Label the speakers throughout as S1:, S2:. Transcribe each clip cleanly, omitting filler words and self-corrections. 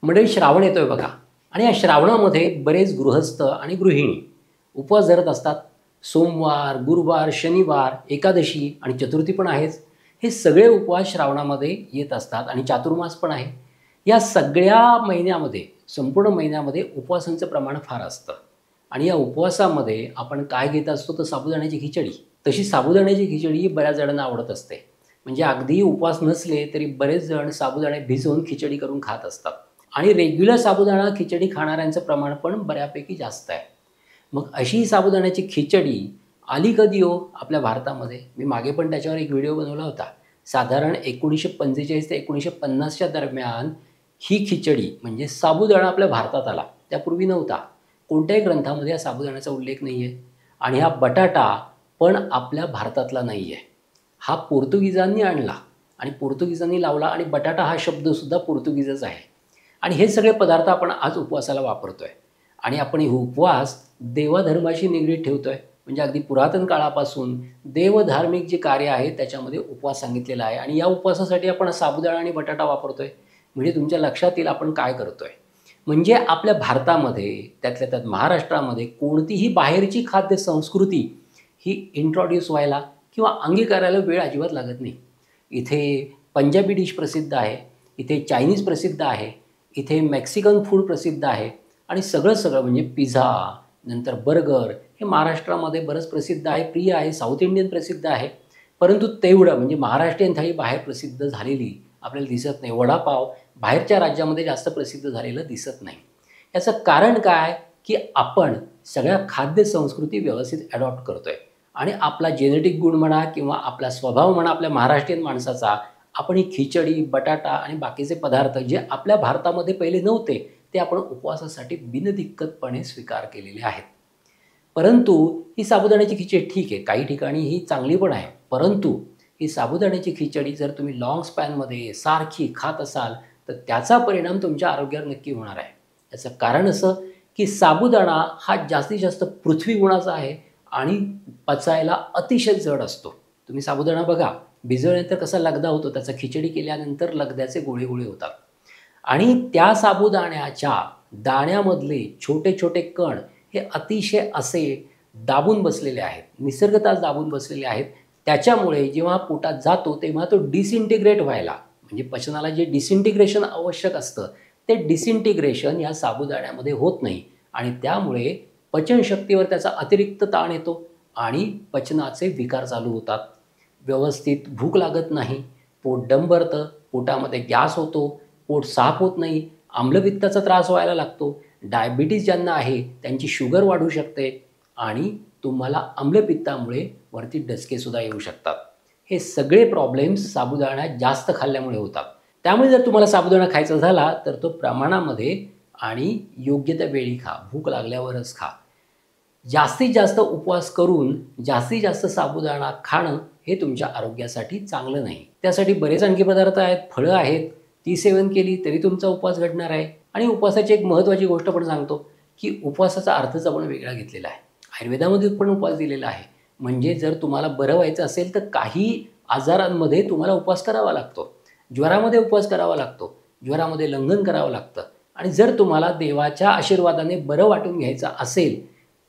S1: मंडळी श्रावण येतोय बघा आणि या श्रावणामध्ये बरेच गृहस्थ आणि गृहिणी उपवास धरत असतात. सोमवार, गुरुवार, शनिवार, एकादशी आणि चतुर्थी पण आहेच. हे सगळे उपवास श्रावणामध्ये येत असतात आणि चातुर्मास पण आहे. या सगळ्या महिन्यामध्ये, संपूर्ण महिन्यामध्ये उपवासांचं प्रमाण फार असतं आणि या उपवासामध्ये आपण काय घेत असतो तर साबुदाण्याची खिचडी. तशी साबुदाण्याची खिचडी ही बऱ्याच जणांना आवडत असते. म्हणजे अगदी उपवास नसले तरी बरेच जण साबुदाणे भिजवून खिचडी करून खात असतात आणि रेग्युलर साबुदाणा खिचडी खाणाऱ्यांचं प्रमाण पण बऱ्यापैकी जास्त आहे. मग अशी साबुदाण्याची खिचडी आली कधी हो आपल्या भारतामध्ये? मी मागे पण त्याच्यावर एक व्हिडिओ बनवला होता. साधारण 1945 ते 1950च्या दरम्यान ही खिचडी म्हणजे साबुदाणा आपल्या भारतात आला. त्यापूर्वी नव्हता. कोणत्याही ग्रंथामध्ये या साबुदाण्याचा उल्लेख नाही आहे आणि हा बटाटा पण आपल्या भारतातला नाही आहे. हा पोर्तुगीजांनी आणला आणि पोर्तुगीजांनी लावला आणि बटाटा हा शब्दसुद्धा पोर्तुगीजच आहे. आणि हे सगळे पदार्थ आपण आज उपवासाला वापरतो आहे आणि आपण हे उपवास देवधर्माशी निगडीत ठेवतो आहे. म्हणजे अगदी पुरातन काळापासून देवधार्मिक जे कार्य आहे त्याच्यामध्ये उपवास सांगितलेला आहे आणि या उपवासासाठी आपण साबुदाणा आणि बटाटा वापरतो आहे. म्हणजे तुमच्या लक्षात येईल आपण काय करतो आहे. म्हणजे आपल्या भारतामध्ये, त्यातल्या त्यात महाराष्ट्रामध्ये कोणतीही बाहेरची खाद्य संस्कृती ही इंट्रोड्यूस व्हायला किंवा अंगीकारायला वेळ अजिबात लागत नाही. इथे पंजाबी डिश प्रसिद्ध आहे, इथे चायनीज प्रसिद्ध आहे, इथे मेक्सिकन फूड प्रसिद्ध आहे आणि सगळं म्हणजे पिझ्झा, नंतर बर्गर हे महाराष्ट्रामध्ये बरंच प्रसिद्ध आहे, प्रिय आहे. साऊथ इंडियन प्रसिद्ध आहे. परंतु तेवढं म्हणजे महाराष्ट्रीयन थाळी बाहेर प्रसिद्ध झालेली आपल्याला दिसत नाही. वडापाव बाहेरच्या राज्यामध्ये जास्त प्रसिद्ध झालेलं दिसत नाही. याचं कारण काय की आपण सगळ्या खाद्य संस्कृती व्यवस्थित ॲडॉप्ट करतो आहे आणि आपला जेनेटिक गुण म्हणा किंवा आपला स्वभाव म्हणा आपल्या महाराष्ट्रीयन माणसाचा, आपण ही खिचडी, बटाटा आणि बाकीचे पदार्थ जे आपल्या भारतामध्ये पहिले नव्हते ते आपण उपवासासाठी बिनदिक्कतपणे स्वीकार केलेले आहेत. परंतु ही साबुदाण्याची खिचडी ठीक आहे, काही ठिकाणी ही चांगली पण आहे. परंतु ही साबुदाण्याची खिचडी जर तुम्ही लाँग स्पॅनमध्ये सारखी खात असाल तर त्याचा परिणाम तुमच्या आरोग्यावर नक्की होणार आहे. याचं कारण असं की साबुदाणा हा जास्तीत जास्त पृथ्वी गुणाचा आहे आणि पचायला अतिशय जड असतो. तुम्ही साबुदाणा बघा, भिजवल्यानंतर कसा लगदा होतो, त्याचा खिचडी केल्यानंतर लगद्याचे गोळे गोळे होतात आणि त्या साबुदाण्याच्या दाण्यामधले छोटे छोटे कण हे अतिशय असे दाबून बसलेले आहेत, निसर्गतःच दाबून बसलेले आहेत. त्याच्यामुळे जेव्हा पोटात जातो तेव्हा तो डिसइंटिग्रेट व्हायला, म्हणजे पचनाला जे डिसइंटिग्रेशन आवश्यक असतं ते डिसइंटिग्रेशन या साबुदाण्यामध्ये होत नाही आणि त्यामुळे पचनशक्तीवर त्याचा अतिरिक्त ताण येतो आणि पचनाचे विकार चालू होतात. व्यवस्थित भूक लागत नाही, पोट डंबरतं, पोटामध्ये गॅस होतो, पोट साफ होत नाही, आम्लपित्ताचा त्रास व्हायला लागतो. डायबिटीज ज्यांना आहे त्यांची शुगर वाढू शकते आणि तुम्हाला आम्लपित्तामुळे वरती डचकेसुद्धा येऊ शकतात. हे सगळे प्रॉब्लेम्स साबुदाणा जास्त खाल्ल्यामुळे होतात. त्यामुळे जर तुम्हाला साबुदाणा खायचा झाला तर तो प्रमाणामध्ये आणि योग्य त्या वेळी खा, भूक लागल्यावरच खा. जास्तीत जास्त उपवास करून जास्तीत जास्त साबुदाणा खाणं हे तुमच्या आरोग्यासाठी चांगलं नाही. त्यासाठी बरेच आणखी पदार्थ आहेत, फळं आहेत, ती सेवन केली तरी तुमचा उपवास घडणार आहे. आणि उपवासाची एक महत्त्वाची गोष्ट पण सांगतो की उपवासाचा अर्थच आपण वेगळा घेतलेला आहे. आयुर्वेदामध्ये पण उपवास दिलेला आहे. म्हणजे जर तुम्हाला बरं व्हायचं असेल तर काही आजारांमध्ये तुम्हाला उपवास करावा लागतो. ज्वरामध्ये उपवास करावा लागतो, ज्वरामध्ये लंघन करावं लागतं आणि जर तुम्हाला देवाच्या आशीर्वादाने बरं वाटून घ्यायचं असेल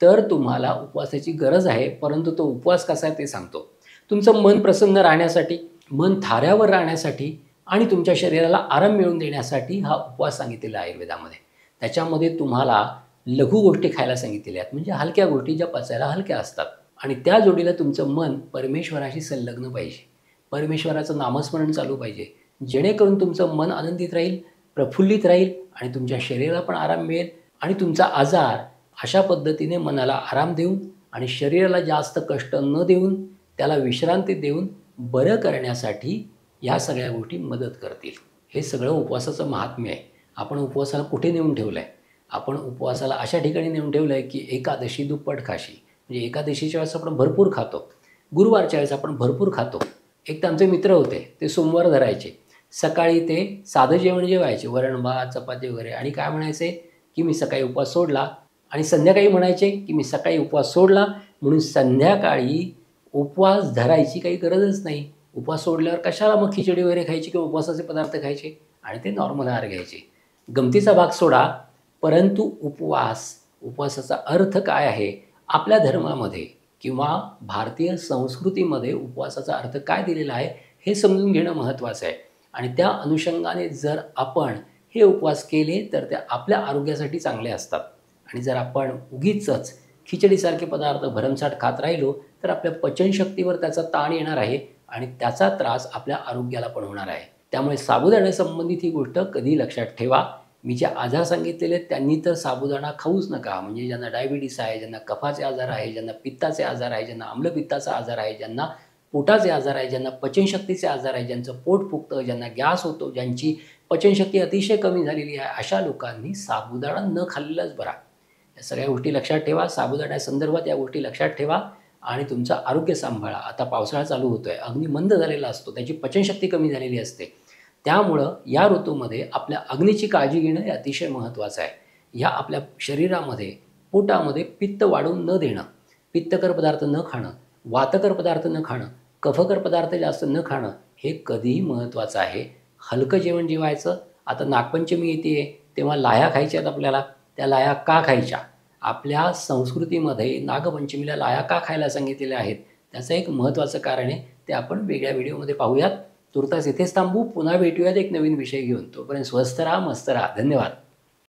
S1: तर तुम्हाला उपवासाची गरज आहे. परंतु तो उपवास कसा आहे ते सांगतो. तुमचं मन प्रसन्न राहण्यासाठी, मन थाऱ्यावर राहण्यासाठी आणि तुमच्या शरीराला आराम मिळवून देण्यासाठी हा उपवास सांगितलेला आहे आयुर्वेदामध्ये. त्याच्यामध्ये तुम्हाला लघु गोष्टी खायला सांगितलेल्या आहेत, म्हणजे हलक्या गोष्टी ज्या पचायला हलक्या असतात आणि त्या जोडीला तुमचं मन परमेश्वराशी संलग्न पाहिजे. परमेश्वराचं नामस्मरण चालू पाहिजे, जेणेकरून तुमचं मन आनंदित राहील, प्रफुल्लित राहील आणि तुमच्या शरीराला पण आराम मिळेल आणि तुमचा आजार अशा पद्धतीने मनाला आराम देऊन आणि शरीराला जास्त कष्ट न देऊन त्याला विश्रांती देऊन बरं करण्यासाठी या सगळ्या गोष्टी मदत करतील. हे सगळं उपवासाचं महात्म्य आहे. आपण उपवासाला कुठे नेऊन ठेवलं आहे? आपण उपवासाला अशा ठिकाणी नेऊन ठेवलं आहे की एकादशी दुप्पट खाशी. म्हणजे एकादशीच्या वेळेस आपण भरपूर खातो, गुरुवारच्या वेळेस आपण भरपूर खातो. एक तर आमचे मित्र होते, ते सोमवार धरायचे. सकाळी ते साधं जेवण जेवायचे, वरण भात चपाती वगैरे, आणि काय म्हणायचे की मी सकाळी उपवास सोडला, आणि संध्याकाळी म्हणायचे की मी सकाळी उपवास सोडला म्हणून संध्याकाळी उपवास धरायची काही गरजच नाही. उपवास सोडल्यावर कशाला मग खिचडी वगैरे खायची किंवा उपवासाचे पदार्थ खायचे, आणि ते नॉर्मल आहार घ्यायचे. गमतीचा भाग सोडा, परंतु उपवासाचा अर्थ काय आहे आपल्या धर्मामध्ये किंवा भारतीय संस्कृतीमध्ये उपवासाचा अर्थ काय दिलेला आहे हे समजून घेणं महत्त्वाचं आहे. आणि त्या अनुषंगाने जर आपण हे उपवास केले तर ते आपल्या आरोग्यासाठी चांगले असतात. आणि जर आपण उगीचच खिचडीसारखे पदार्थ भरमसाठ खात राहिलो तर आपल्या पचनशक्तीवर त्याचा ताण येणार आहे आणि त्याचा त्रास आपल्या आरोग्याला पण होणार आहे. त्यामुळे साबुदाण्यासंबंधित ही गोष्ट कधी लक्षात ठेवा. मी जे आजार सांगितलेले आहेत त्यांनी तर साबुदाणा खाऊच नका. म्हणजे ज्यांना डायबिटीस आहे, ज्यांना कफाचे आजार आहे, ज्यांना पित्ताचे आजार आहे, ज्यांना आम्लपित्ताचा आजार आहे, ज्यांना पोटाचे आजार आहे, ज्यांना पचनशक्तीचे आजार आहे, ज्यांचं पोट फुगतं, ज्यांना गॅस होतो, ज्यांची पचनशक्ती अतिशय कमी झालेली आहे, अशा लोकांनी साबुदाणा न खाल्लेलाच बरा. या सगळ्या गोष्टी लक्षात ठेवा. साबुदाण्यासंदर्भात या गोष्टी लक्षात ठेवा आणि तुमचं आरोग्य सांभाळा. आता पावसाळा चालू होतो आहे, अग्नी मंद झालेला असतो, त्याची पचनशक्ती कमी झालेली असते. त्यामुळं या ऋतूमध्ये आपल्या अग्नीची काळजी घेणं हे अतिशय महत्त्वाचं आहे. ह्या आपल्या शरीरामध्ये, पोटामध्ये पित्त वाढून न देणं, पित्तकर पदार्थ न खाणं, वातकर पदार्थ न खाणं, कफकर पदार्थ जास्त न खाणं हे कधीही महत्त्वाचं आहे. हलकं जेवण जेवायचं. आता नागपंचमी येते आहे तेव्हा लाह्या खायच्या आहेत आपल्याला. त्या लाह्या का खायच्या? आपल्या संस्कृतीमध्ये नागपंचमीला लाह्या का खायला सांगितलेल्या आहेत त्याचं एक महत्त्वाचं कारण आहे. ते आपण वेगळ्या व्हिडिओमध्ये पाहूयात. तुर्तास इथेच थांबू. पुन्हा भेटूयात एक नवीन विषय घेऊन. तोपर्यंत स्वस्थ राहा, मस्त राहा. धन्यवाद.